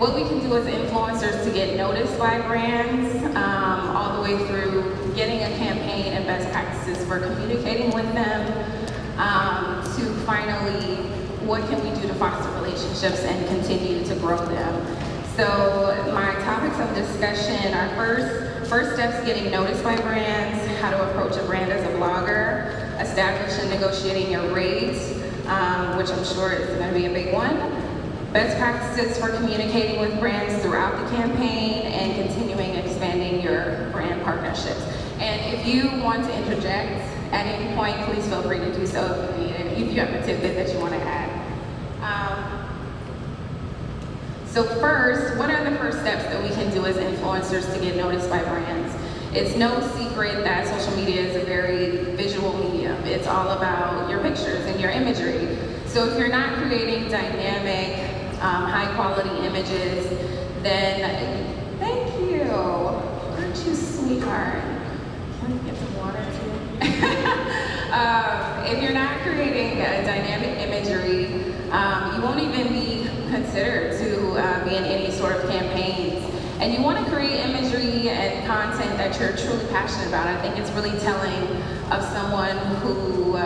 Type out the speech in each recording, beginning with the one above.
what we can do as influencers to get noticed by brands, all the way through getting a campaign and best practices for communicating with them, to finally, what can we do to foster relationships and continue to grow them. So my topics of discussion are first steps getting noticed by brands, how to approach a brand as a blogger, establish and negotiating your rates, which I'm sure is going to be a big one, best practices for communicating with brands throughout the campaign, and continuing expanding your brand partnerships. And if you want to interject at any point, please feel free to do so if you need it, if you have a tidbit that you want to add. So first, what are the first steps that we can do as influencers to get noticed by brands? It's no secret that social media is a very visual medium. It's all about your pictures and your imagery. So if you're not creating dynamic, high quality images, then thank you. Aren't you sweetheart? Can we get some water too? If you're not creating dynamic imagery, you won't even be considered to be in any sort of campaigns. And you want to create imagery and content that you're truly passionate about. I think it's really telling of someone who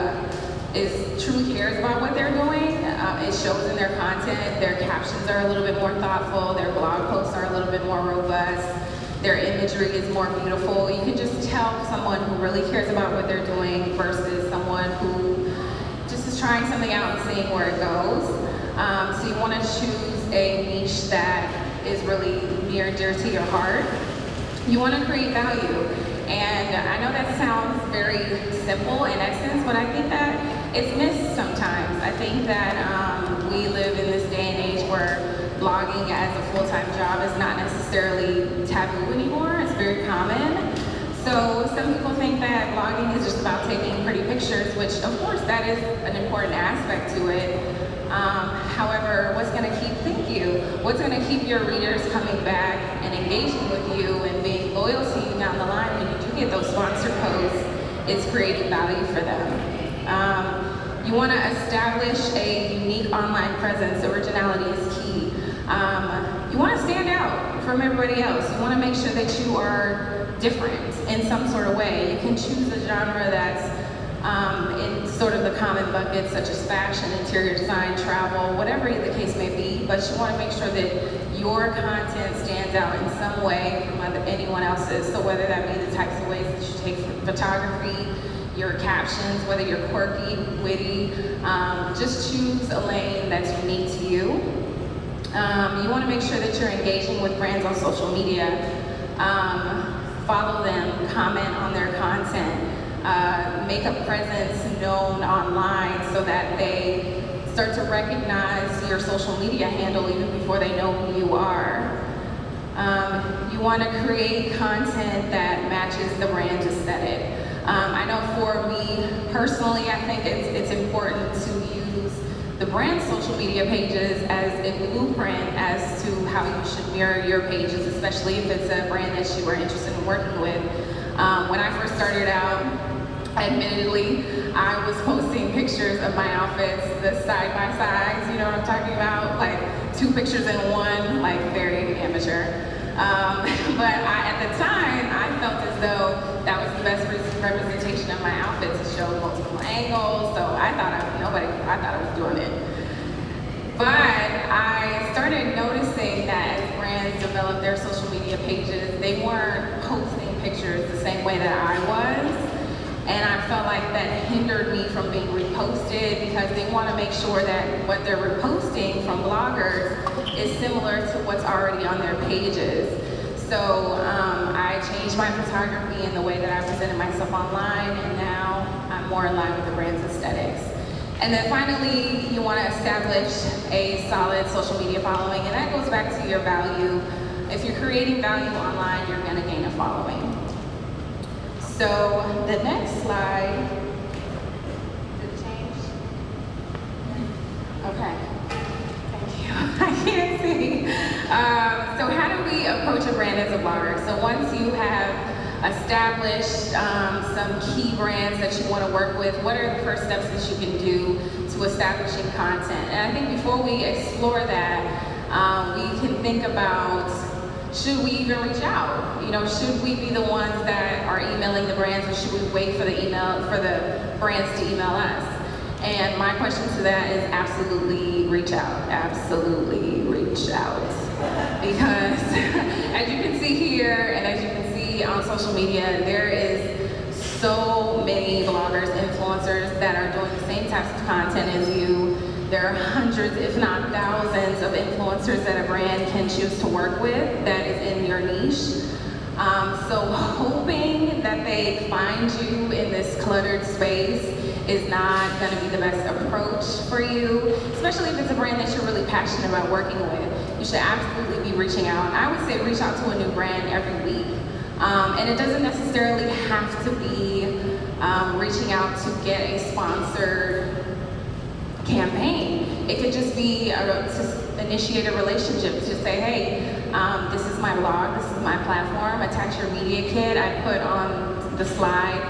truly cares about what they're doing. It shows in their content. Their captions are a little bit more thoughtful. Their blog posts are a little bit more robust. Their imagery is more beautiful. You can just tell someone who really cares about what they're doing versus someone who just is trying something out and seeing where it goes. So you want to choose a niche that is really near and dear to your heart. You want to create value. And I know that sounds very simple in essence, but I think that it's missed sometimes. I think that we live in this day and age where blogging as a full-time job is not necessarily taboo anymore. It's very common. So some people think that blogging is just about taking pretty pictures, which of course that is an important aspect to it. However, what's going to keep your readers coming back and engaging with you and being loyal to you down the line when you do get those sponsored posts is creating value for them. You want to establish a unique online presence. Originality is key. You want to stand out from everybody else. You want to make sure that you are different in some sort of way. You can choose a genre that's in sort of the common buckets, such as fashion, interior design, travel, whatever the case may be, but you want to make sure that your content stands out in some way from anyone else's. So whether that be the types of ways that you take photography, your captions, whether you're quirky, witty, just choose a lane that's unique to you. You want to make sure that you're engaging with brands on social media. Follow them, comment on their content. Make a presence known online so that they start to recognize your social media handle even before they know who you are. You want to create content that matches the brand aesthetic. I know for me personally, I think it's important to use the brand's social media pages as a blueprint as to how you should mirror your pages, especially if it's a brand that you are interested in working with. When I first started out, admittedly, I was posting pictures of my outfits, the side-by-sides, you know what I'm talking about? Like 2 pictures in one, like very amateur. But at the time, I felt as though that was the best representation of my outfit to show multiple angles, so I thought I was doing it. But I started noticing that as brands developed their social media pages, they weren't posting pictures the same way that I was. And I felt like that hindered me from being reposted because they want to make sure that what they're reposting from bloggers is similar to what's already on their pages. So I changed my photography and the way that I presented myself online, and now I'm more in line with the brand's aesthetics. And then finally, you want to establish a solid social media following, and that goes back to your value. If you're creating value online, you're going to gain a following. So the next slide, did it change? Okay, thank you. I can't see. So how do we approach a brand as a blogger? So once you have established some key brands that you want to work with, what are the first steps that you can do to establishing content? And I think before we explore that, We can think about, should we even reach out? You know, should we be the ones that are emailing the brands, or should we wait for the brands to email us? And my question to that is absolutely reach out. Absolutely reach out. Because as you can see here, and as you can see on social media, there is so many bloggers, influencers that are doing the same types of content as you. There are hundreds, if not thousands, of influencers that a brand can choose to work with that is in your niche. So hoping that they find you in this cluttered space is not going to be the best approach for you, especially if it's a brand that you're really passionate about working with. You should absolutely be reaching out. I would say reach out to a new brand every week. And it doesn't necessarily have to be reaching out to get a sponsored campaign. It could just be to initiate a relationship. Just say, hey, this is my blog, this is my platform, attach your media kit. I put on the slide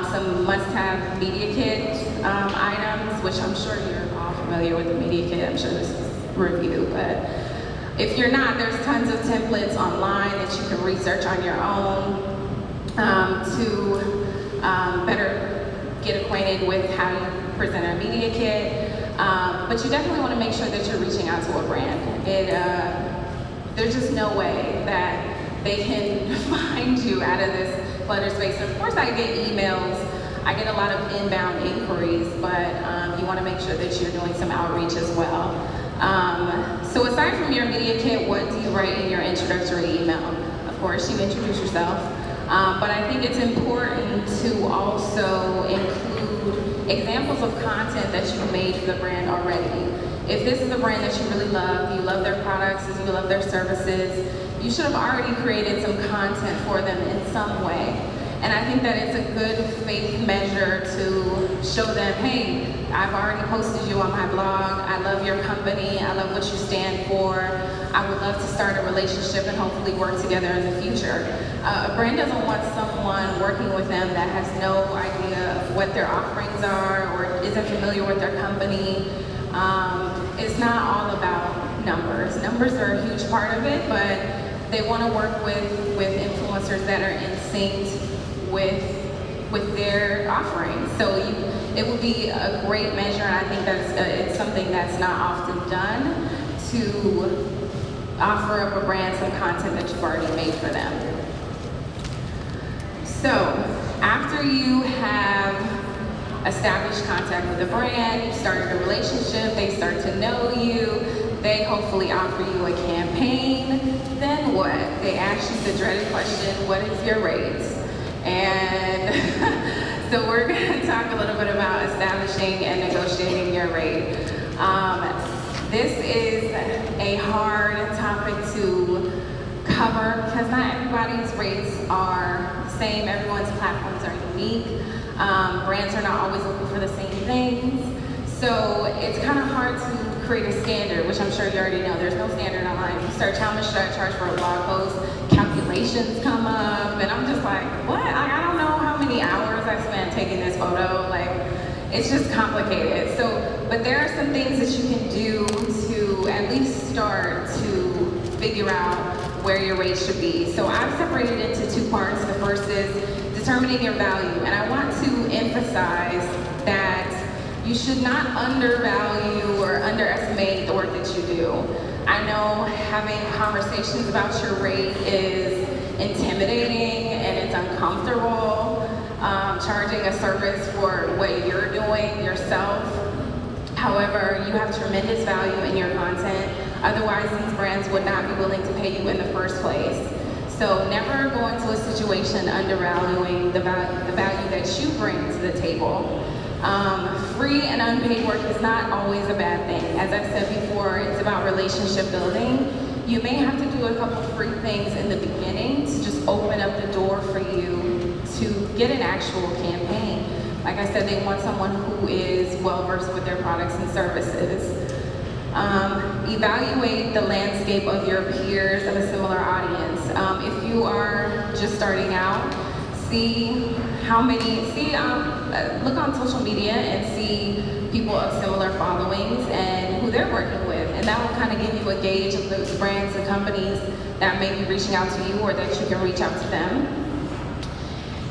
some must-have media kit items, which I'm sure you're all familiar with the media kit. I'm sure this is review, but if you're not, there's tons of templates online that you can research on your own to better get acquainted with how you present a media kit. But you definitely want to make sure that you're reaching out to a brand. There's just no way that they can find you out of this clutter space. Of course, I get emails. I get a lot of inbound inquiries, but you want to make sure that you're doing some outreach as well. So aside from your media kit, what do you write in your introductory email? Of course, you introduce yourself, but I think it's important to also include examples of content that you've made for the brand already. If this is a brand that you really love, you love their products, you love their services, you should have already created some content for them in some way. And I think that it's a good faith measure to show them, hey, I've already posted you on my blog, I love your company, I love what you stand for, I would love to start a relationship and hopefully work together in the future. A brand doesn't want someone working with them that has no idea of what their offerings are or isn't familiar with their company. It's not all about numbers. Numbers are a huge part of it, but they want to work with influencers that are in sync with their offerings. So it would be a great measure, and I think it's something that's not often done, to offer up a brand some content that you've already made for them. So after you have established contact with the brand, you started a relationship, they start to know you, they hopefully offer you a campaign, then what? They ask you the dreaded question, what is your rate? And so we're going to talk a little bit about establishing and negotiating your rate. This is a hard topic to cover because not everybody's rates are the same. Everyone's platforms are unique. Brands are not always looking for the same things. So it's kind of hard to create a standard, which I'm sure you already know. There's no standard online. You search how much should I charge for a blog post, calculations come up, and I'm just like, what? I don't know how many hours I spent taking this photo. Like, it's just complicated. So, but there are some things that you can do to at least start to figure out where your rate should be. So I've separated it into two parts. The first is determining your value, and I want to emphasize that you should not undervalue or underestimate the work that you do. I know having conversations about your rate is intimidating and it's uncomfortable. Charging a service for what you're doing yourself. However, you have tremendous value in your content. Otherwise, these brands would not be willing to pay you in the first place. So never go into a situation undervaluing the value that you bring to the table. Free and unpaid work is not always a bad thing. As I said before, it's about relationship building. You may have to do a couple free things in the beginning to just open up the door for you to get an actual campaign. Like I said, they want someone who is well-versed with their products and services. Evaluate the landscape of your peers of a similar audience. If you are just starting out, look on social media and see people of similar followings and who they're working with, and that will kind kind of give you a gauge of those brands and companies that may be reaching out to you or that you can reach out to them.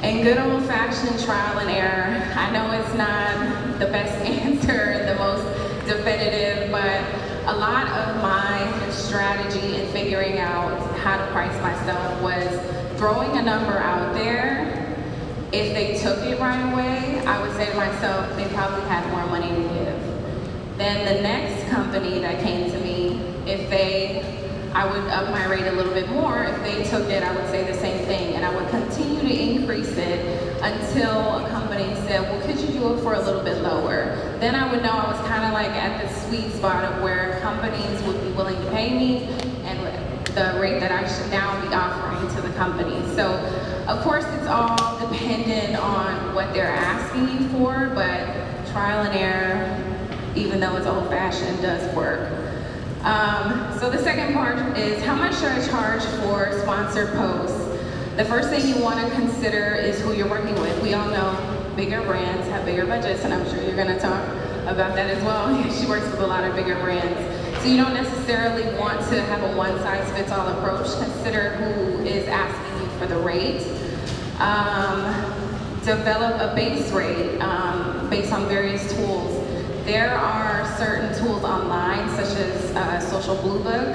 And good old-fashioned trial and error. I know it's not the best answer, the most definitive, but a lot of my strategy in figuring out how to price myself was throwing a number out there. If they took it right away, I would say to myself, they probably had more money to give. Then the next company that came to me, I would up my rate a little bit more. If they took it, I would say the same thing. And I would continue to increase it until a company said, well, could you do it for a little bit lower? Then I would know I was kind of like at the sweet spot of where companies would be willing to pay me and the rate that I should now be offering to the company. So, of course, it's all dependent on what they're asking you for, but trial and error, even though it's old-fashioned, does work. So the second part is, how much should I charge for sponsored posts? The first thing you want to consider is who you're working with. We all know bigger brands have bigger budgets, and I'm sure you're going to talk about that as well. She works with a lot of bigger brands. So you don't necessarily want to have a one-size-fits-all approach. Consider who is asking you for the rate. Develop a base rate based on various tools. There are certain tools online, such as Social Blue Book.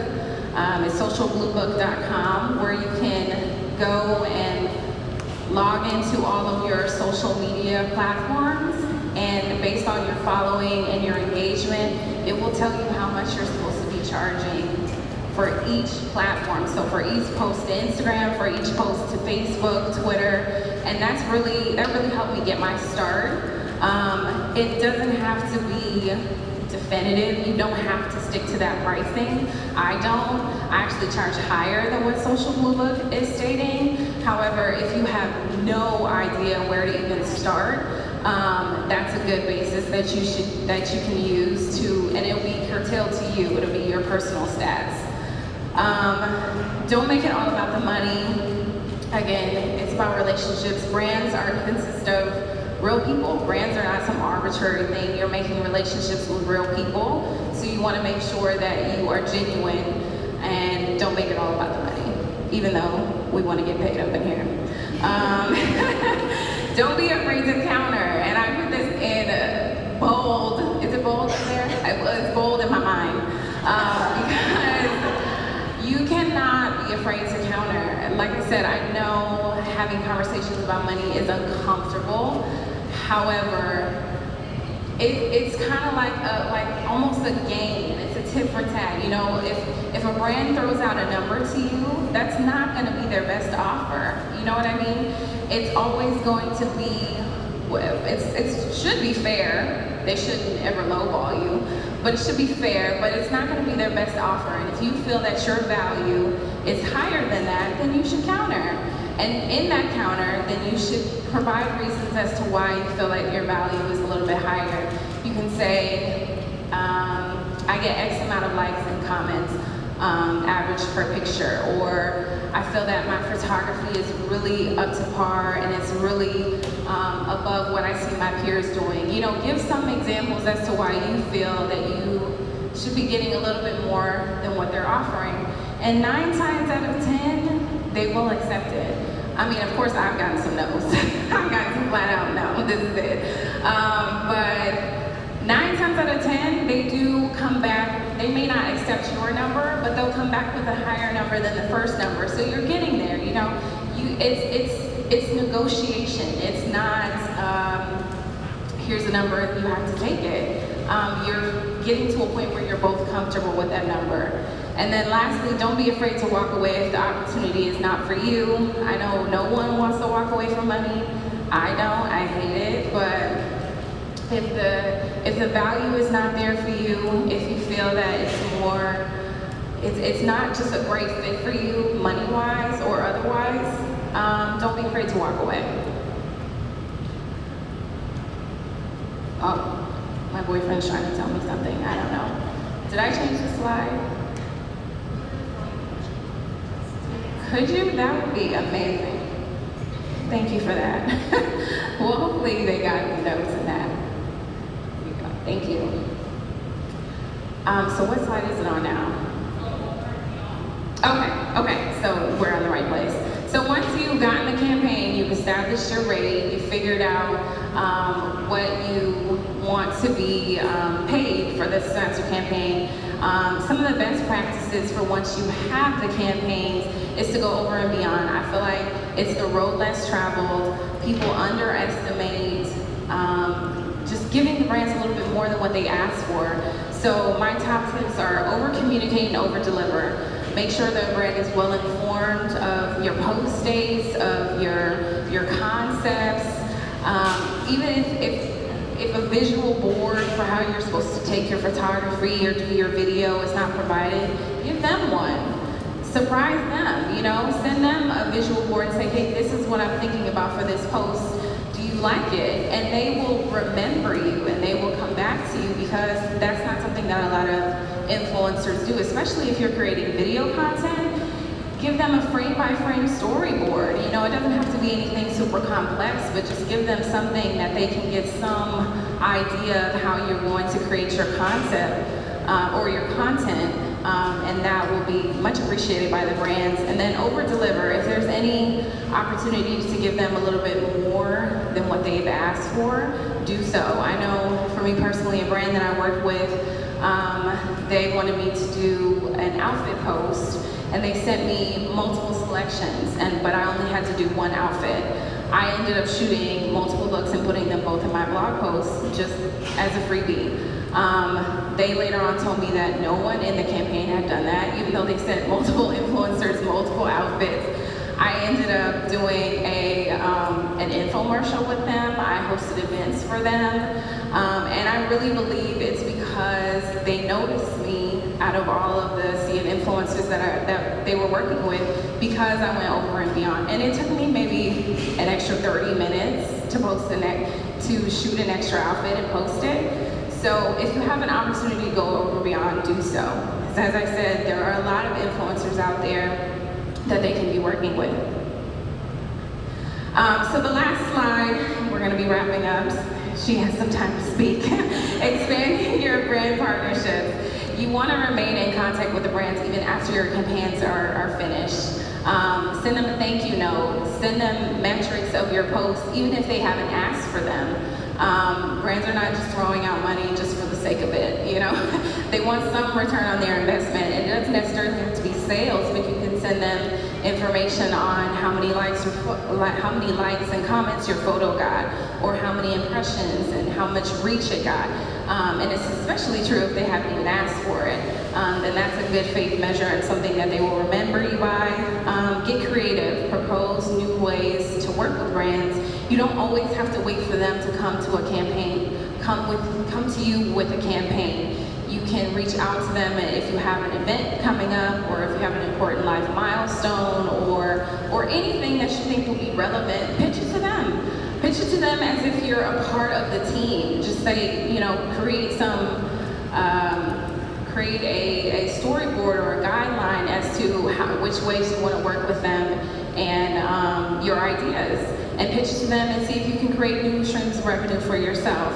It's socialbluebook.com, where you can go and log into all of your social media platforms, and based on your following and your engagement, it will tell you how much you're supposed to be charging for each platform. So for each post to Instagram, for each post to Facebook, Twitter, and that really helped me get my start. It doesn't have to be definitive. You don't have to stick to that pricing. I don't. I actually charge higher than what Social Blue Book is stating. However, if you have no idea where to even start, that's a good basis that you can use to, and it'll be curtailed to you. It'll be your personal stats. Don't make it all about the money. Again, it's about relationships. Brands consist of real people. Brands are not some arbitrary thing. You're making relationships with real people, so you want to make sure that you are genuine and don't make it all about the money, even though we want to get paid up in here. Don't be afraid to counter, and I put this in bold. Is it bold up there? It's bold in my mind, because you cannot be afraid to counter. Like I said, I know having conversations about money is uncomfortable. However, it's kind of like almost a game. It's a tit for tat. You know, if a brand throws out a number to you, that's not going to be their best offer. You know what I mean? It's always going to be. It should be fair. They shouldn't ever lowball you, but it should be fair. But it's not going to be their best offer. And if you feel that your value is higher than that, then you should counter. And in that counter, then you should provide reasons as to why you feel like your value is a little bit higher. You can say, I get X amount of likes and comments, average per picture, or I feel that my photography is really up to par and it's really above what I see my peers doing. You know, give some examples as to why you feel that you should be getting a little bit more than what they're offering. And 9 times out of 10, they will accept it. I mean, of course, I've gotten some no's. I've gotten some flat out no, this is it. But 9 times out of 10, they do come back. They may not accept your number, but they'll come back with a higher number than the first number. So you're getting there, you know. It's negotiation. It's not, here's a number, you have to take it. You're getting to a point where you're both comfortable with that number. And then lastly, don't be afraid to walk away if the opportunity is not for you. I know no one wants to walk away from money. I don't, I hate it, but if the value is not there for you, if you feel that it's not just a great fit for you, money-wise or otherwise, don't be afraid to walk away. Oh, my boyfriend's trying to tell me something, I don't know. Did I change the slide? Could you? That would be amazing. Thank you for that. Well, hopefully they got the notes in that. Here we go. Thank you. So what slide is it on now? Okay, so we're on the right place. So once you've gotten the campaign, you've established your rate, you figured out what you want to be paid for this sponsor campaign. Some of the best practices for once you have the campaigns is to go over and beyond. I feel like it's the road less traveled. People underestimate just giving the brands a little bit more than what they ask for. So my top tips are over communicate and over deliver. Make sure the brand is well informed of your post dates, of your concepts. Even if a visual board for how you're supposed to take your photography or do your video is not provided, give them one. Surprise them, you know, send them a visual board and say, hey, this is what I'm thinking about for this post. Do you like it? And they will remember you and they will come back to you, because that's not something that a lot of influencers do, especially if you're creating video content. Give them a frame-by-frame storyboard. You know, it doesn't have to be anything super complex, but just give them something that they can get some idea of how you're going to create your concept or your content, and that will be much appreciated by the brands. And then over-deliver. If there's any opportunities to give them a little bit more than what they've asked for, do so. I know for me personally, a brand that I work with, they wanted me to do an outfit post, and they sent me multiple selections, but I only had to do one outfit. I ended up shooting multiple looks and putting them both in my blog post just as a freebie. They later on told me that no one in the campaign had done that, even though they sent multiple influencers, multiple outfits. I ended up doing an infomercial with them. I hosted events for them, and I really believe it's because they noticed me out of all of the sea of influencers that they were working with, because I went over and beyond. And it took me maybe an extra 30 minutes to to shoot an extra outfit and post it. So if you have an opportunity to go over and beyond, do so. As I said, there are a lot of influencers out there that they can be working with. So the last slide, we're going to be wrapping up. She has some time to speak. Expanding your brand partnerships. You want to remain in contact with the brands even after your campaigns are finished. Send them a thank you note. Send them metrics of your posts, even if they haven't asked for them. Brands are not just throwing out money just for the sake of it, you know. They want some return on their investment. It doesn't necessarily have to be sales, but you can send them information on how many likes and comments your photo got, or how many impressions and how much reach it got. And it's especially true if they haven't even asked for it. Then that's a good faith measure and something that they will remember you by. Get creative, propose new ways to work with brands. You don't always have to wait for them to come to a campaign, come to you with a campaign. You can reach out to them if you have an event coming up, or if you have an important life milestone, or anything that you think will be relevant. Pitch it to them. Pitch it to them as if you're a part of the team. Just say, you know, create a storyboard or a guideline as to which ways you want to work with them, and your ideas, and pitch it to them and see if you can create new streams of revenue for yourself.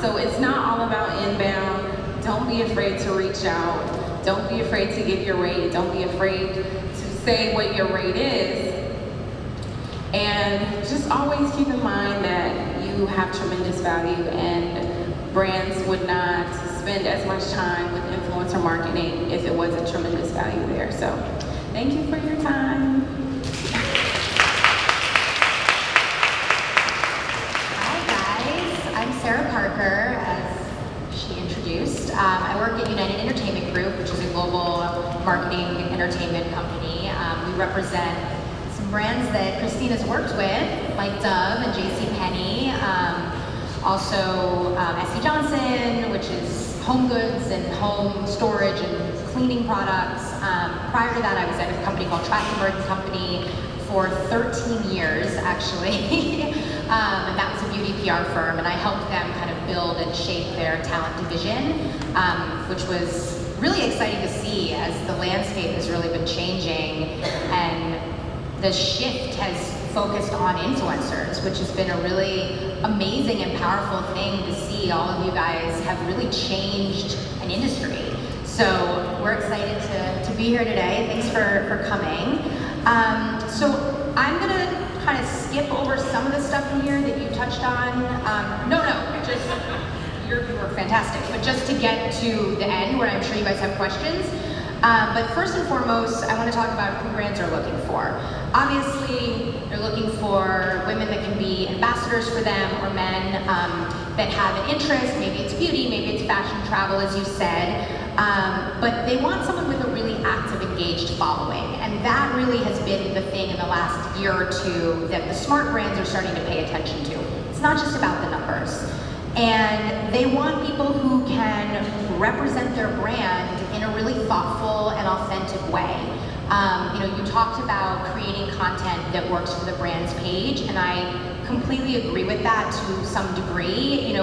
So it's not all about inbound. Don't be afraid to reach out. Don't be afraid to give your rate. Don't be afraid to say what your rate is. And just always keep in mind that you have tremendous value, and brands would not spend as much time with influencer marketing if it wasn't tremendous value there. So thank you for your time. Sarah Parker, as she introduced. I work at United Entertainment Group, which is a global marketing and entertainment company. We represent some brands that Kristine has worked with, like Dove and JCPenney. Also S.C. Johnson, which is home goods and home storage and cleaning products. Prior to that, I was at a company called Trachtenberg Company for 13 years, actually. And that was a beauty PR firm, and I helped them kind of build and shape their talent division, which was really exciting to see as the landscape has really been changing, and the shift has focused on influencers, which has been a really amazing and powerful thing to see. All of you guys have really changed an industry. So we're excited to be here today. Thanks for coming. So I'm gonna kind of skip over some of the stuff in here that you touched on. Just you were fantastic. But just to get to the end, where I'm sure you guys have questions. But first and foremost, I want to talk about who brands are looking for. Obviously, they're looking for women that can be ambassadors for them, or men that have an interest. Maybe it's beauty, maybe it's fashion, travel, as you said. But they want someone with a really active, engaged following. And that really has been the thing in the last year or two that the smart brands are starting to pay attention to. It's not just about the numbers. And they want people who can represent their brand in a really thoughtful and authentic way. You talked about creating content that works for the brand's page, and I completely agree with that to some degree.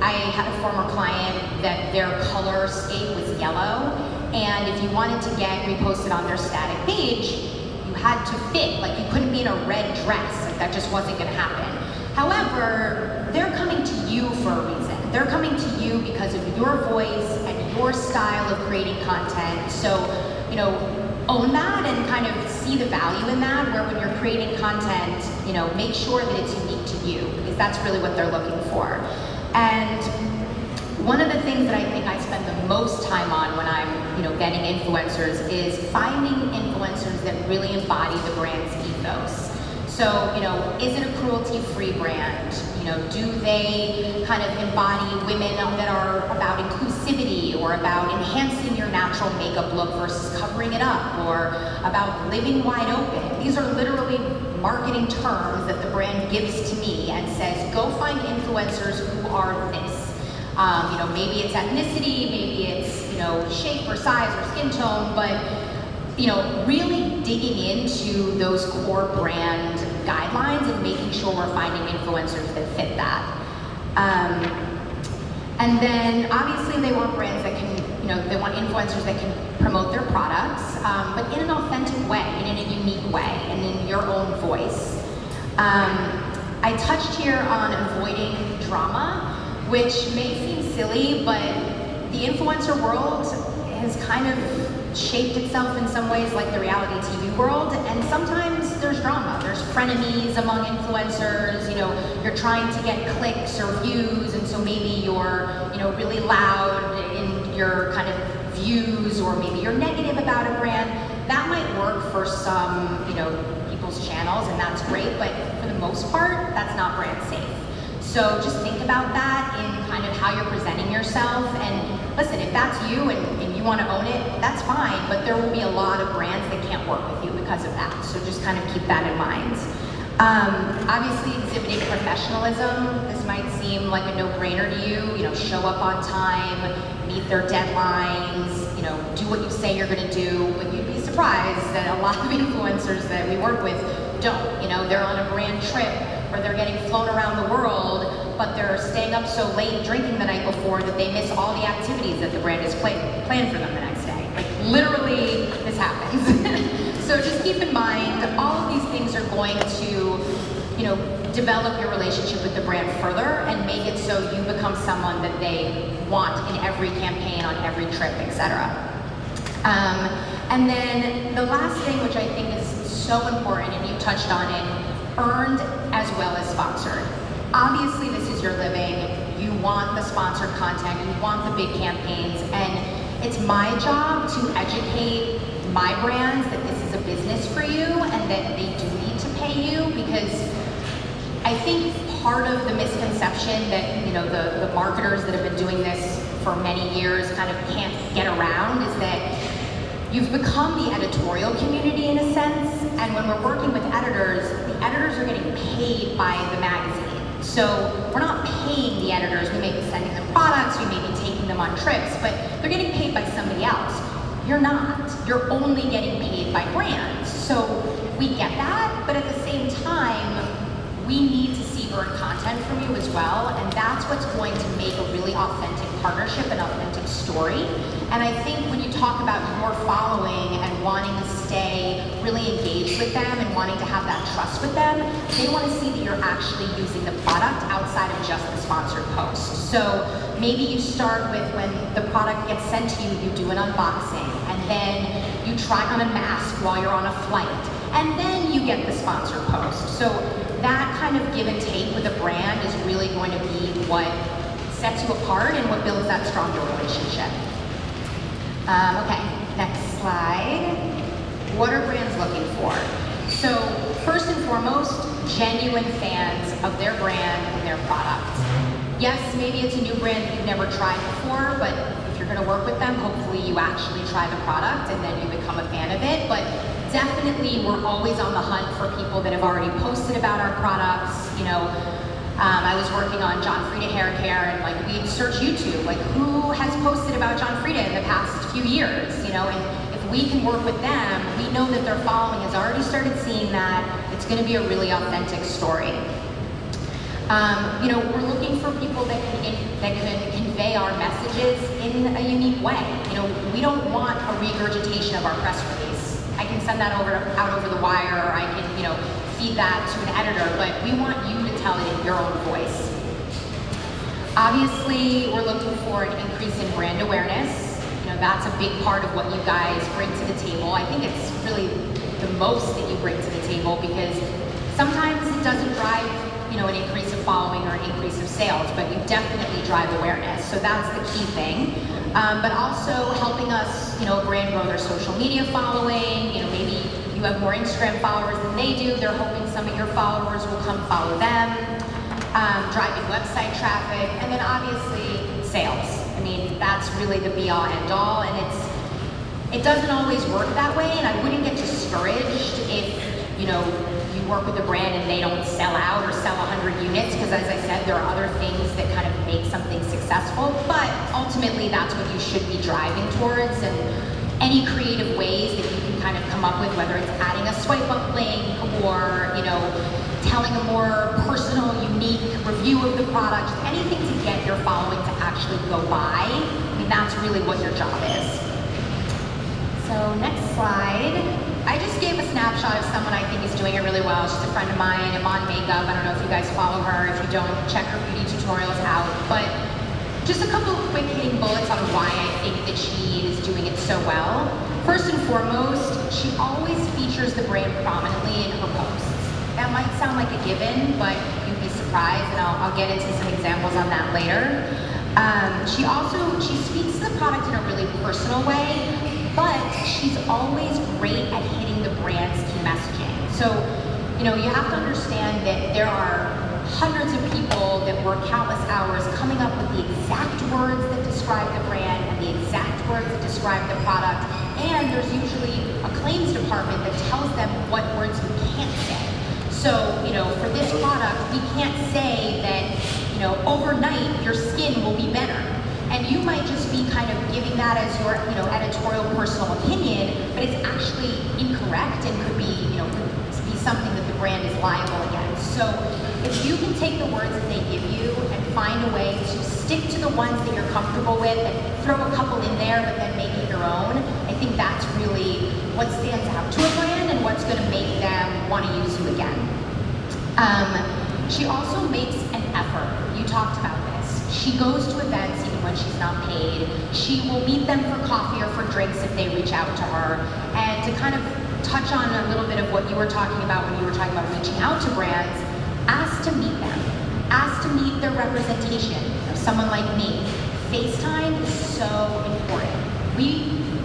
I had a former client that their color scheme was yellow, and if you wanted to get reposted on their static page, you had to fit, like you couldn't be in a red dress, like that just wasn't gonna happen. However, they're coming to you for a reason. They're coming to you because of your voice and your style of creating content. So, own that and kind of see the value in that, where when you're creating content, make sure that it's unique to you, because that's really what they're looking for. And one of the things that I think I spend the most time on when I'm, vetting influencers is finding influencers that really embody the brand's ethos. So, is it a cruelty-free brand? Do they kind of embody women that are about inclusivity, or about enhancing your natural makeup look versus covering it up, or about living wide open? These are literally marketing terms that the brand gives to me and says, go find influencers who are this. Maybe it's ethnicity, maybe it's, shape or size or skin tone, but really digging into those core brand guidelines and making sure we're finding influencers that fit that. And then obviously they want brands that can, they want influencers that can promote their products, but in an authentic way, and in a unique way, and in your own voice. I touched here on avoiding drama, which may seem silly, but the influencer world has kind of shaped itself in some ways like the reality TV world, and sometimes there's drama. There's frenemies among influencers. You're trying to get clicks or views, and so maybe you're really loud in your kind of views, or maybe you're negative about a brand. That might work for some people's channels, and that's great, but for the most part, that's not brand safe. So just think about that in kind of how you're presenting yourself. And listen, if that's you and you want to own it, that's fine, but there will be a lot of brands that can't work with you because of that. So just kind of keep that in mind. Obviously, exhibiting professionalism. This might seem like a no-brainer to you. Show up on time, meet their deadlines, do what you say you're going to do. But you'd be surprised that a lot of influencers that we work with don't. They're on a brand trip, or they're getting flown around the world, but they're staying up so late drinking the night before that they miss all the activities that the brand has planned for them the next day. Like literally, this happens. So just keep in mind, all of these things are going to, develop your relationship with the brand further and make it so you become someone that they want in every campaign, on every trip, etc. And then the last thing, which I think is so important, and you touched on it, earned as well as sponsored. Obviously, this is your living. You want the sponsored content, you want the big campaigns, and it's my job to educate my brands that this is a business for you and that they do need to pay you, because I think part of the misconception that the marketers that have been doing this for many years kind of can't get around is that you've become the editorial community in a sense, and when we're working with editors, the editors are getting paid by the magazine. So we're not paying the editors. We may be sending them products, we may be taking them on trips, but they're getting paid by somebody else. You're not. You're only getting paid by brands. So we get that, but at the same time, we need to see earned content from you as well, and that's what's going to make a really authentic partnership, an authentic story. And I think when you talk about your following and wanting to stay really engaged with them and wanting to have that trust with them, they want to see that you're actually using the product outside of just the sponsored post. So maybe you start with when the product gets sent to you, you do an unboxing, and then you try on a mask while you're on a flight, and then you get the sponsored post. So that kind of give and take with a brand is really going to be what sets you apart and what builds that stronger relationship. Okay, next slide. What are brands looking for? So first and foremost, genuine fans of their brand and their product. Yes, maybe it's a new brand that you've never tried before, but if you're gonna work with them, hopefully you actually try the product and then you become a fan of it. But definitely we're always on the hunt for people that have already posted about our products. You know, I was working on John Frieda hair care, and like we'd search YouTube, like who has posted about John Frieda in the past few years, you know, and if we can work with them, we know that their following has already started seeing that. It's gonna be a really authentic story. You know, we're looking for people that can convey our messages in a unique way. You know, we don't want a regurgitation of our press release. I can send that out over the wire, or I can, you know, feed that to an editor, but we want you to tell it in your own voice. Obviously, we're looking for an increase in brand awareness. You know, that's a big part of what you guys bring to the table. I think it's really the most that you bring to the table, because sometimes it doesn't drive, you know, an increase of following or an increase of sales, but you definitely drive awareness. So that's the key thing. But also helping us, you know, brand grow their social media following. You know, maybe you have more Instagram followers than they do. They're hoping some of your followers will come follow them. Driving website traffic, and then obviously sales. I mean, that's really the be-all, end-all, and it doesn't always work that way, and I wouldn't get discouraged if, you know, you work with a brand and they don't sell out or sell 100 units, because as I said, there are other things that kind of make something successful, but ultimately that's what you should be driving towards, and any creative ways that you can kind of come up with, whether it's adding a swipe up link or, you know, telling a more personal, unique review of the product, just anything to get your following to actually go buy. I mean, that's really what your job is. So next slide. I just gave a snapshot of someone I think is doing it really well. She's a friend of mine, Iman Makeup. I don't know if you guys follow her. If you don't, check her beauty tutorials out. But just a couple of quick hitting bullets on why I think that she is doing it so well. First and foremost, she always features the brand prominently in her posts. That might sound like a given, but you'd be surprised, and I'll get into some examples on that later. She speaks to the product in a really personal way, but she's always great at hitting the brand's key messaging. So, you know, you have to understand that there are hundreds of people that work countless hours coming up with the exact words that describe the brand and the exact words that describe the product, and there's usually a claims department that tells them what words you can't say. So, you know, for this product, we can't say that, you know, overnight your skin will be better. And you might just be kind of giving that as your, you know, editorial personal opinion, but it's actually incorrect and could be, you know, could be something that the brand is liable against. So if you can take the words that they give you and find a way to stick to the ones that you're comfortable with and throw a couple in there, but then make it your own, I think that's really what stands out to a brand and what's going to make them want to use you again. She also makes an effort. You talked about this. She goes to events even when she's not paid. She will meet them for coffee or for drinks if they reach out to her. And to kind of touch on a little bit of what you were talking about when you were talking about reaching out to brands, ask to meet them. Ask to meet their representation of someone like me. FaceTime is so important.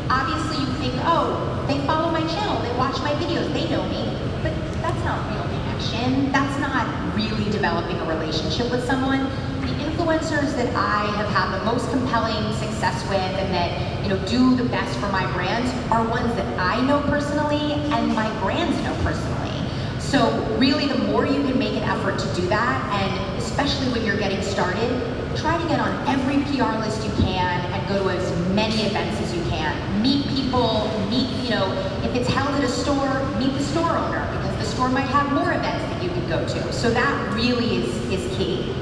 Obviously you think, oh, they follow my channel, they watch my videos, they know me, but that's not real connection. That's not really developing a relationship with someone. The influencers that I have had the most compelling success with and that, you know, do the best for my brands are ones that I know personally and my brands know personally. So really the more you can make an effort to do that, and especially when you're getting started, try to get on every PR list you can and go to as many events as you can. Meet people, you know, if it's held at a store, meet the store owner, because the store might have more events that you can go to. So that really is key.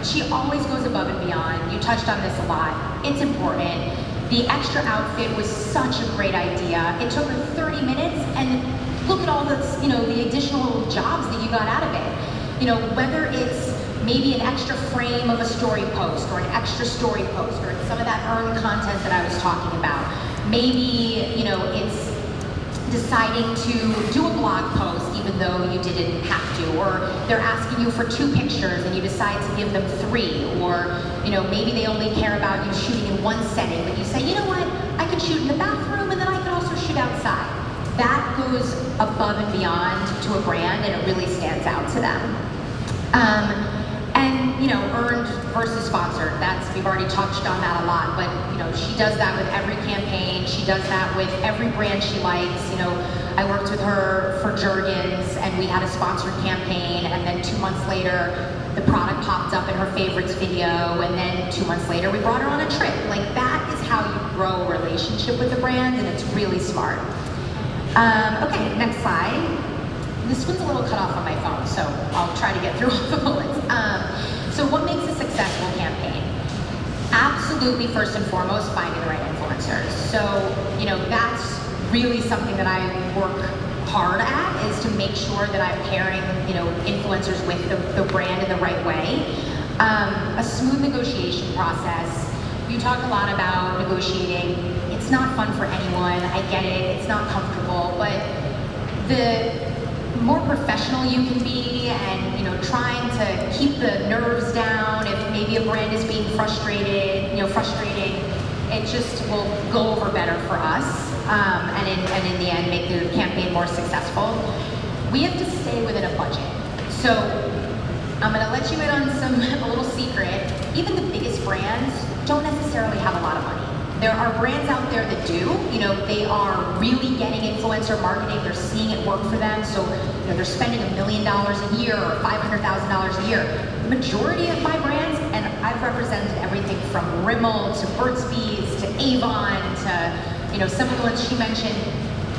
she always goes above and beyond. You touched on this a lot. It's important. The extra outfit was such a great idea. It took her 30 minutes, and look at all the, the additional jobs that you got out of it. Whether it's maybe an extra frame of a story post or an extra story post or some of that earned content that I was talking about. Maybe, it's deciding to do a blog post even though you didn't have to, or they're asking you for 2 pictures and you decide to give them 3, or maybe they only care about you shooting in one setting, but you say, you know what, I can shoot in the bathroom and then I can also shoot outside. That goes above and beyond to a brand, and it really stands out to them. Earned versus sponsored, we've already touched on that a lot, but she does that with every campaign. She does that with every brand she likes. I worked with her for Jergens, and we had a sponsored campaign, and then 2 months later, the product popped up in her favorites video, and then 2 months later, we brought her on a trip. Like, that is how you grow a relationship with a brand, and it's really smart. Okay, next slide. This one's a little cut off on my phone, so I'll try to get through all the bullets. So what makes a successful campaign? Absolutely, first and foremost, finding the right influencers. So, that's really something that I work hard at, is to make sure that I'm pairing, influencers with the brand in the right way. A smooth negotiation process. You talk a lot about negotiating. It's not fun for anyone. I get it. It's not comfortable, but the more professional you can be, and trying to keep the nerves down. If maybe a brand is being frustrating, it just will go over better for us, and in the end, make the campaign more successful. We have to stay within a budget. So I'm going to let you in on a little secret. Even the biggest brands don't necessarily have a lot of money. There are brands out there that do. They are really getting influencer marketing. They're seeing it work for them. So, they're spending $1 million a year or $500,000 a year. The majority of my brands, and I've represented everything from Rimmel to Burt's Bees to Avon to, some of the ones she mentioned,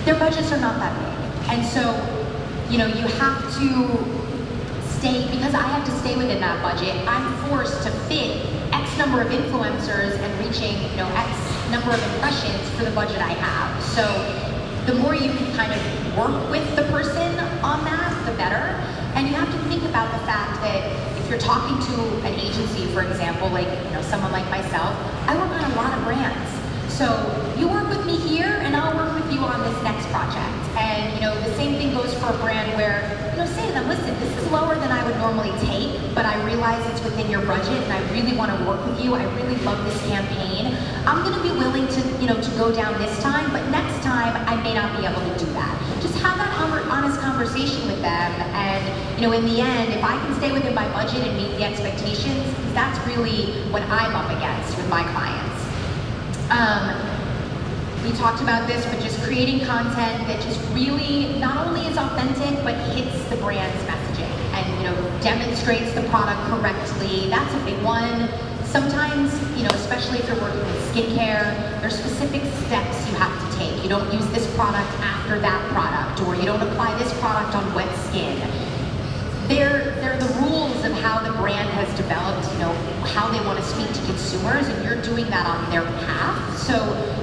their budgets are not that big. And so, you have to stay, because I have to stay within that budget, I'm forced to fit X number of influencers and reaching, X number of impressions for the budget I have. So the more you can kind of work with the person on that, the better. And you have to think about the fact that if you're talking to an agency, for example, like, someone like myself, I work on a lot of brands. So you work with me here, and I'll work with you on this next project. And the same thing goes for a brand where, say to them, listen, this is lower than I would normally take, but I realize it's within your budget, and I really want to work with you. I really love this campaign. I'm going to be willing to, to go down this time, but next time I may not be able to do that. Just have that honest conversation with them, and in the end, if I can stay within my budget and meet the expectations, that's really what I'm up against with my clients. We talked about this, but just creating content that just really not only is authentic, but hits the brand's messaging and demonstrates the product correctly. That's a big one. Sometimes, especially if you're working with skincare, there's specific steps you have to take. You don't use this product after that product, or you don't apply this product on wet skin. They're the rules of how the brand has developed, how they want to speak to consumers, and you're doing that on their behalf. So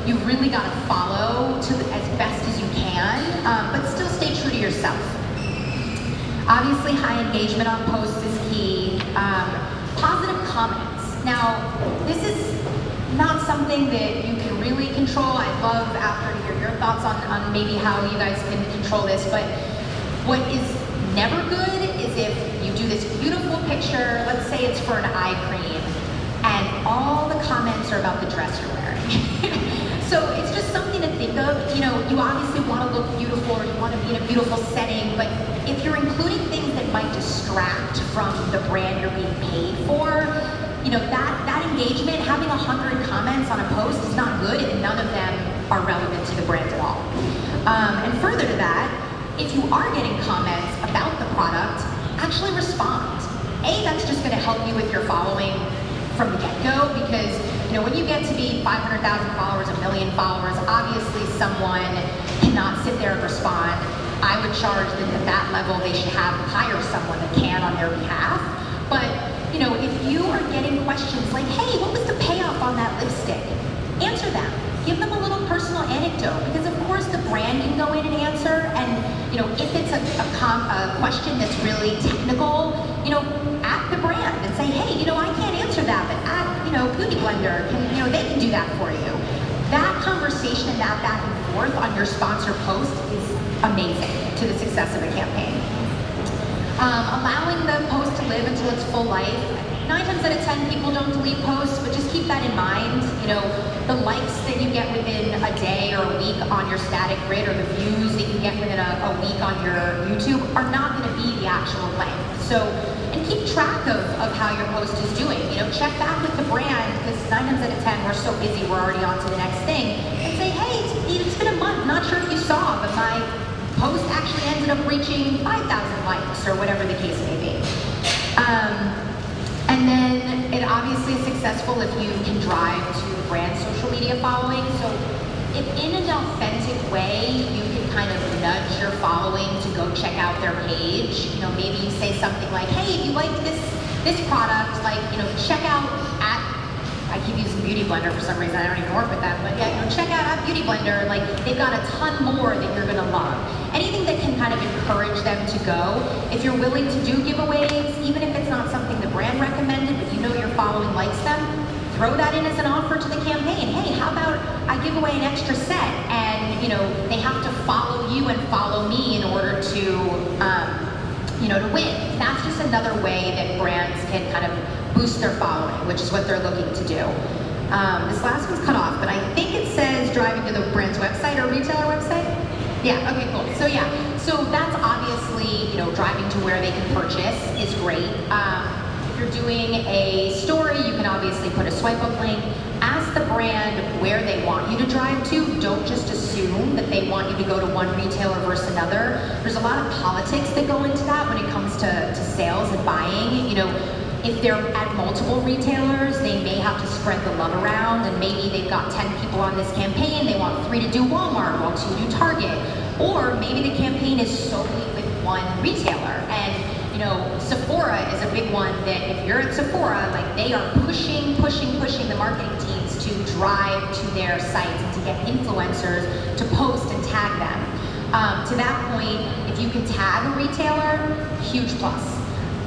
you've really got to follow as best as you can, but still stay true to yourself. Obviously, high engagement on posts is key. Positive comments. Now, this is not something that you can really control. I'd love after to hear your thoughts on maybe how you guys can control this, but what is never good is if you do this beautiful picture, let's say it's for an eye cream, and all the comments are about the dress you're wearing. So it's just something to think of. You obviously want to look beautiful, or you want to be in a beautiful setting, but if you're including things that might distract from the brand you're being paid for, that engagement, having 100 comments on a post is not good, and none of them are relevant to the brand at all. And further to that, if you are getting comments about the product, actually respond. That's just going to help you with your following from the get-go, because when you get to be 500,000 followers, 1 million followers, obviously someone cannot sit there and respond. I would charge that at that level they should hire someone that can on their behalf. But if you are getting questions like, hey, what was the payoff on that lipstick? Answer them. Give them a little personal anecdote, because of course the brand can go in and answer, and if it's a question that's really technical, at the brand and say, hey, I can't answer that, but at Beauty Blender, they can do that for you. That conversation and that back and forth on your sponsor post is amazing to the success of a campaign. Allowing the post to live until its full life. 9 times out of 10 people don't delete posts, but just keep that in mind. The likes that you get within a day or a week on your static grid, or the views that you get within a week on your YouTube, are not going to be the actual length. So, and keep track of how your post is doing. Check back with the brand, because 9 times out of 10 we're so busy we're already on to the next thing, and say, hey, it's been a month, not sure if you saw, but my post actually ended up reaching 5,000 likes, or whatever the case may be. And then it obviously is successful if you can drive to the brand's social media following. So if in an authentic way you can kind of nudge your following to go check out their page, maybe you say something like, hey, if you like this product, check out at, I keep using Beauty Blender for some reason, I don't even work with them, but yeah, check out at Beauty Blender, they've got a ton more that you're gonna love. Anything that can kind of encourage them to go. If you're willing to do giveaways, even if it's not something the brand recommended, but your following likes them, throw that in as an offer to the campaign. Hey, how about I give away an extra set, and they have to follow you and follow me in order to to win. That's just another way that brands can kind of boost their following, which is what they're looking to do. This last one's cut off, but I think it says driving to the brand's website or retailer website. Yeah, okay, cool. So that's obviously, driving to where they can purchase is great. If you're doing a story, you can obviously put a swipe up link. Ask the brand where they want you to drive to. Don't just assume that they want you to go to one retailer versus another. There's a lot of politics that go into that when it comes to sales and buying. If they're at multiple retailers, they may have to spread the love around, and maybe they've got 10 people on this campaign, they want 3 to do Walmart, while 2 do Target. Or maybe the campaign is solely with one retailer, and Sephora is a big one that if you're at Sephora, they are pushing the marketing teams to drive to their sites and to get influencers to post and tag them. To that point, if you can tag a retailer, huge plus.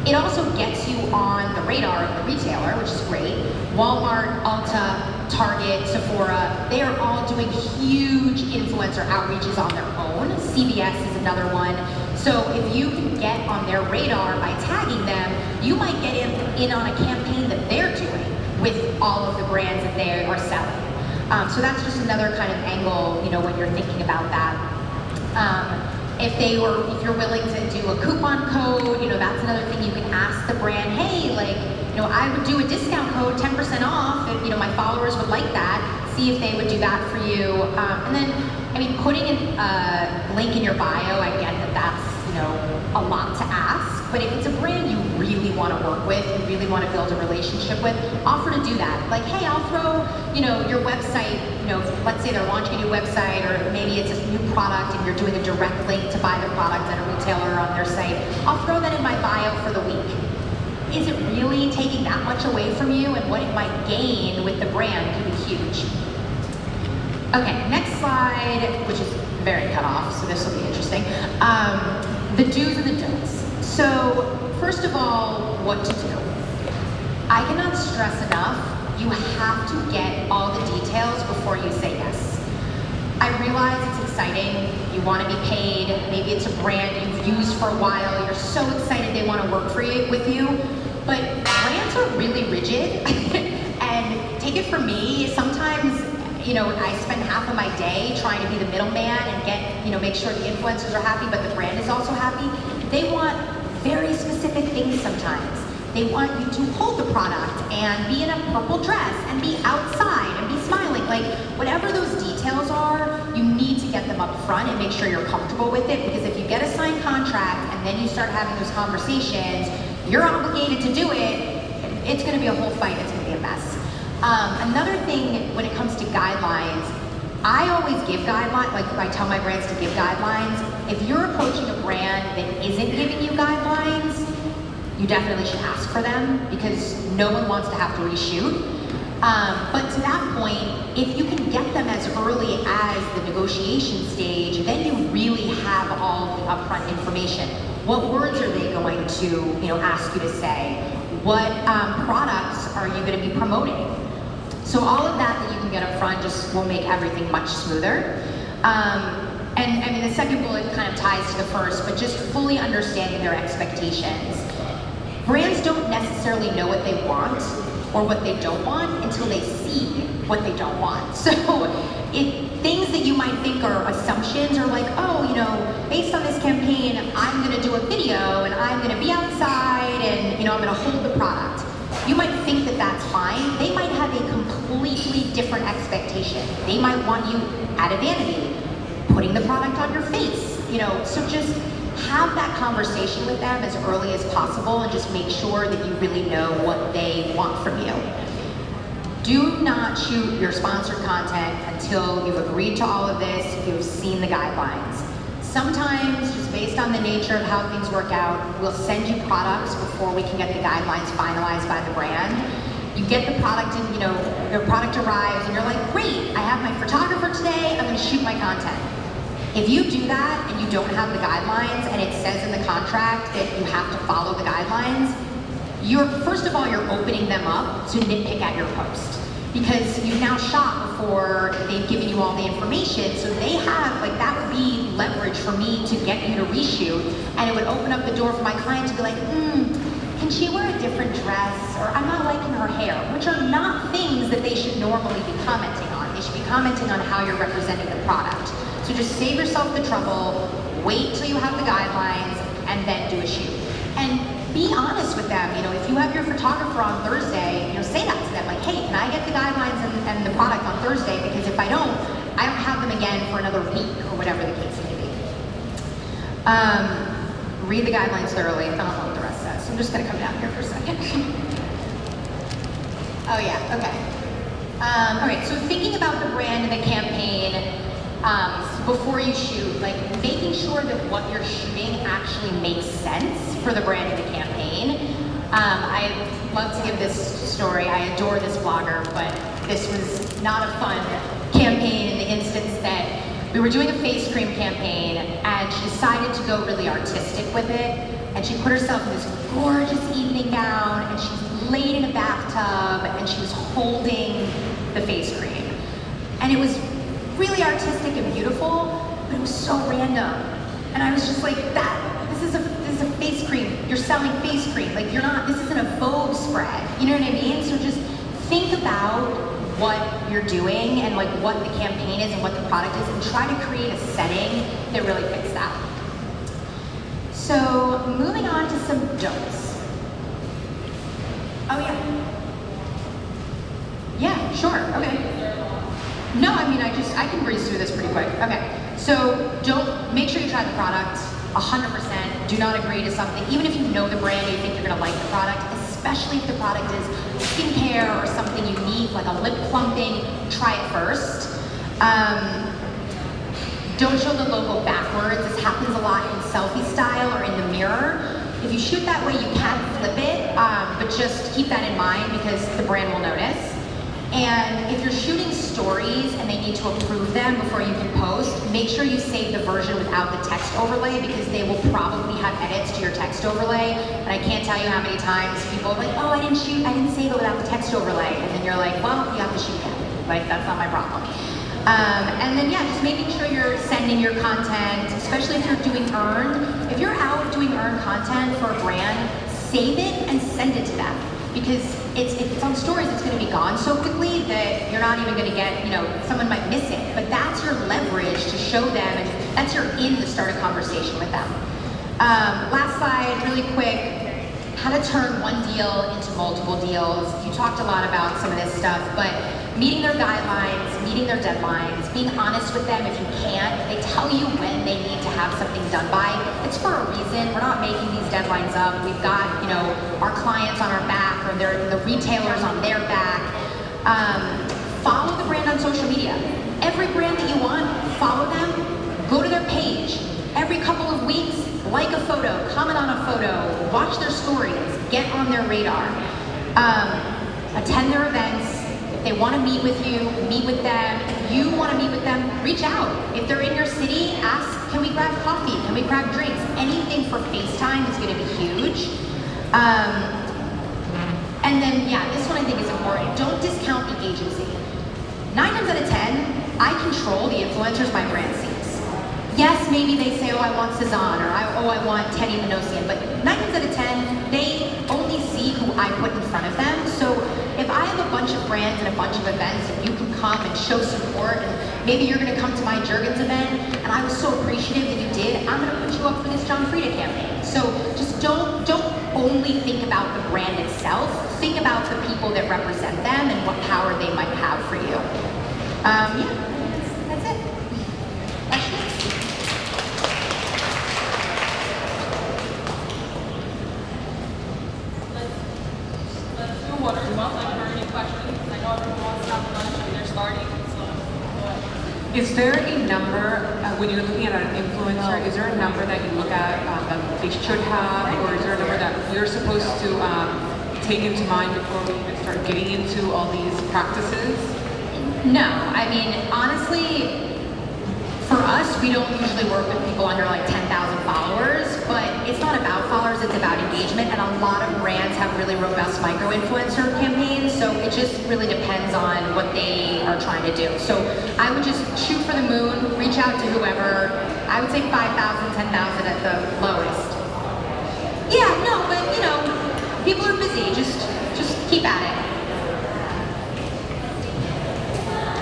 It also gets you on the radar of the retailer, which is great. Walmart, Ulta, Target, Sephora, they are all doing huge influencer outreaches on their own. CVS is another one. So if you can get on their radar by tagging them, you might get in on a campaign that they're doing with all of the brands that they are selling. So that's just another kind of angle, when you're thinking about that. If you're willing to do a coupon code, that's another thing you can ask the brand. Hey, I would do a discount code, 10% off, if my followers would like that. See if they would do that for you. And then, putting a link in your bio, I get that that's a lot to ask. But if it's a brand you really want to work with, you really want to build a relationship with, offer to do that. Hey, I'll throw your website. Let's say they're launching a new website, or maybe it's a new product and you're doing a direct link to buy the product at a retailer on their site. I'll throw that in my bio for the week. Is it really taking that much away from you? And what it might gain with the brand could be huge. Okay, next slide, which is very cut off, so this will be interesting. The do's and the don'ts. So, first of all, what to do. I cannot stress enough, you have to get all the details before you say yes. I realize it's exciting, you want to be paid, maybe it's a brand you've used for a while, you're so excited they want to work with you, but brands are really rigid, and take it from me, sometimes I spend half of my day trying to be the middleman and get, make sure the influencers are happy, but the brand is also happy. They want very specific things sometimes. They want you to hold the product and be in a purple dress and be outside and be smiling. Whatever those details are, you need to get them up front and make sure you're comfortable with it, because if you get a signed contract and then you start having those conversations, you're obligated to do it, it's gonna be a whole fight, it's gonna be a mess. Another thing when it comes to guidelines, I always give guidelines, I tell my brands to give guidelines. If you're approaching a brand that isn't giving you guidelines, you definitely should ask for them because no one wants to have to reshoot. But to that point, if you can get them as early as the negotiation stage, then you really have all of the upfront information. What words are they going to ask you to say? What products are you going to be promoting? So all of that you can get up front just will make everything much smoother. And I mean, the second bullet kind of ties to the first, but just fully understanding their expectations. Brands don't necessarily know what they want or what they don't want until they see what they don't want. So things that you might think are assumptions are like, oh, based on this campaign, I'm gonna do a video and I'm gonna be outside and I'm gonna hold the product. You might think that that's fine. They might have a completely different expectation. They might want you at a vanity, putting the product on your face. So just have that conversation with them as early as possible and just make sure that you really know what they want from you. Do not shoot your sponsored content until you've agreed to all of this, you've seen the guidelines. Sometimes, just based on the nature of how things work out, we'll send you products before we can get the guidelines finalized by the brand. You get the product and your product arrives and you're like, great, I have my photographer today, I'm gonna shoot my content. If you do that and you don't have the guidelines and it says in the contract that you have to follow the guidelines, first of all, you're opening them up to nitpick at your post. Because you've now shot before they've given you all the information, so they have, that would be leverage for me to get you to reshoot, and it would open up the door for my client to be like, can she wear a different dress? Or I'm not liking her hair, which are not things that they should normally be commenting on. They should be commenting on how you're representing the product. So just save yourself the trouble, wait till you have the guidelines, and then do a shoot. And be honest with them. If you have your photographer on Thursday, say that to them, like, hey, can I get the guidelines and the product on Thursday? Because if I don't have them again for another week or whatever the case may be. Read the guidelines thoroughly. I don't know what the rest says, so I'm just gonna come down here for a second. Oh yeah, okay. All right, so thinking about the brand and the campaign, before you shoot, making sure that what you're shooting actually makes sense for the brand and the campaign. I love to give this story. I adore this blogger, but this was not a fun campaign in the instance that we were doing a face cream campaign and she decided to go really artistic with it, and she put herself in this gorgeous evening gown and she's laid in a bathtub and she was holding the face cream. And it was really artistic and beautiful, but it was so random. And I was just like, this is a face cream. You're selling face cream. This isn't a Vogue spread. You know what I mean? So just think about what you're doing and what the campaign is and what the product is, and try to create a setting that really fits that. So moving on to some don'ts. Oh yeah. Yeah, sure, okay. No, I mean, I can breeze through this pretty quick. Okay, so make sure you try the product 100%. Do not agree to something, even if you know the brand and you think you're gonna like the product, especially if the product is skincare or something unique, like a lip plumping, try it first. Don't show the logo backwards. This happens a lot in selfie style or in the mirror. If you shoot that way, you can flip it, but just keep that in mind because the brand will notice. And if you're shooting stories and they need to approve them before you can post, make sure you save the version without the text overlay because they will probably have edits to your text overlay. And I can't tell you how many times people are like, oh, I didn't save it without the text overlay. And then you're like, well, you have to shoot it. That's not my problem. And then yeah, just making sure you're sending your content, especially if you're doing earned. If you're out doing earned content for a brand, save it and send it to them. Because if it's on stories, it's going to be gone so quickly that you're not even going to get, someone might miss it. But that's your leverage to show them, and that's your in to start a conversation with them. Last slide, really quick, how to turn one deal into multiple deals. You talked a lot about some of this stuff, but meeting their guidelines, meeting their deadlines, being honest with them if you can't. They tell you when they need to have something done by. It's for a reason. We're not making these deadlines up. We've got, our clients on our back or the retailers on their back. Follow the brand on social media. Every brand that you want, follow them, go to their page. Every couple of weeks, like a photo, comment on a photo, watch their stories, get on their radar, attend their events. If they want to meet with you, meet with them. If you want to meet with them, reach out. If they're in your city, ask, can we grab coffee? Can we grab drinks? Anything for FaceTime is going to be huge. And then, yeah, this one I think is important. Don't discount the agency. 9 times out of 10, I control the influencers my brand sees. Yes, maybe they say, oh, I want Cezanne, or I want Teddy Minosian, but 9 times out of 10, they only see who I put in front of them. So if I have a bunch of brands and a bunch of events, and you can come and show support, and maybe you're gonna come to my Jergens event, and I was so appreciative that you did, I'm gonna put you up for this John Frieda campaign. So just don't only think about the brand itself, think about the people that represent them and what power they might have for you. Yeah, that's it. Questions? Let's do water as well. If there are any questions, I know everyone wants to have lunch and they're starting. Is there a number, when you're looking at an influencer, is there a number that you look at that they should have, or is there a number that we're supposed to take into mind before we even start getting into all these practices? No, I mean, honestly, for us, we don't usually work with people under like 10,000 followers, but it's not about followers, it's about engagement, and a lot of brands have really robust micro-influencer campaigns, so it just really depends on what they are trying to do. So I would just shoot for the moon, reach out to whoever. I would say 5,000, 10,000 at the lowest. Yeah, no, but you know, people are busy, just keep at it.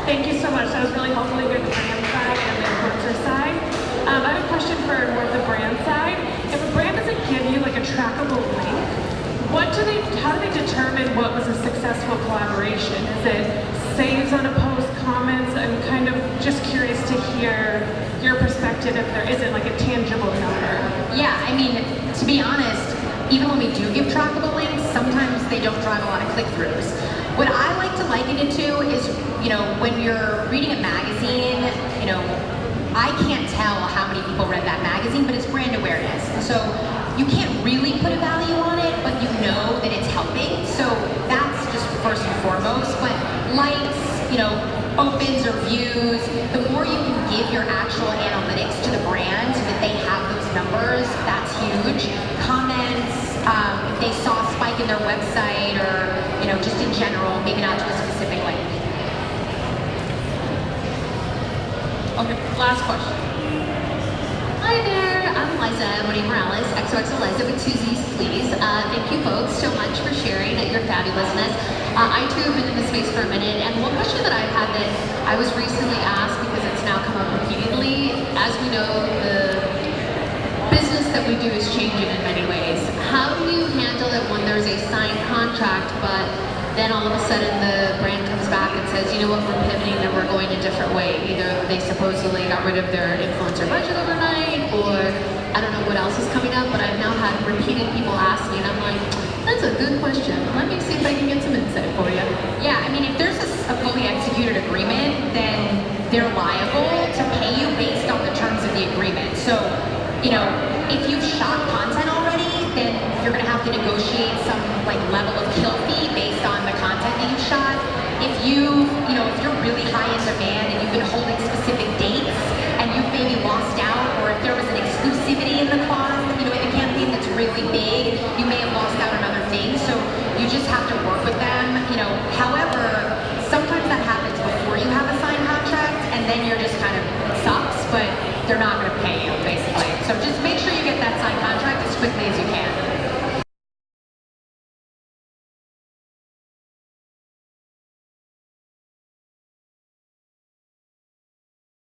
Thank you so much. That was really helpful to hear the brand side and the influencer side. I have a question for more the brand side. If a brand doesn't give you like a trackable link, how do they determine what was a successful collaboration? Is it saves on a post, comments? I'm kind of just curious to hear your perspective if there isn't like a tangible number. Yeah, I mean, to be honest, even when we do give trackable links, sometimes they don't drive a lot of click-throughs. What I like to liken it to is, you know, when you're reading a magazine, you know, I can't tell how many people read that magazine, but it's brand awareness. And so you can't really put a value on it, but you know that it's helping. So that's just first and foremost. But likes, you know, opens or views, the more you can give your actual analytics to the brand so that they have those numbers, that's huge. Comments, if they saw a spike in their website or, you know, just in general, maybe not to a specific link. Okay, last question. Hi there, I'm Liza Morales, XOXO Liza with 2 Z's, please. Thank you both so much for sharing your fabulousness. I too have been in this space for a minute, and one question that I've had that I was recently asked because it's now come up repeatedly, as we know, the business that we do is changing in many ways. How do you handle it when there's a signed contract, but then all of a sudden the brand comes back and says, you know what, we're pivoting and we're going a different way. Either they supposedly got rid of their influencer budget overnight, or I don't know what else is coming up, but I've now had repeated people ask me, and I'm like, that's a good question. Let me see if I can get some insight for you. Yeah, I mean, if there's a fully executed agreement, then they're liable to pay you based on the terms of the agreement. So, you know, if you've shot content already, then you're gonna have to negotiate some like level of kill fee based on the content that you shot. If if you're really high in demand and you've been holding specific dates and you've maybe lost out, or if there was an exclusivity in the clause, in a campaign that's really big, you may have lost out on other things. So you just have to work with them. However, sometimes that happens before you have a signed contract, and then you're just kind of, it sucks, but they're not gonna pay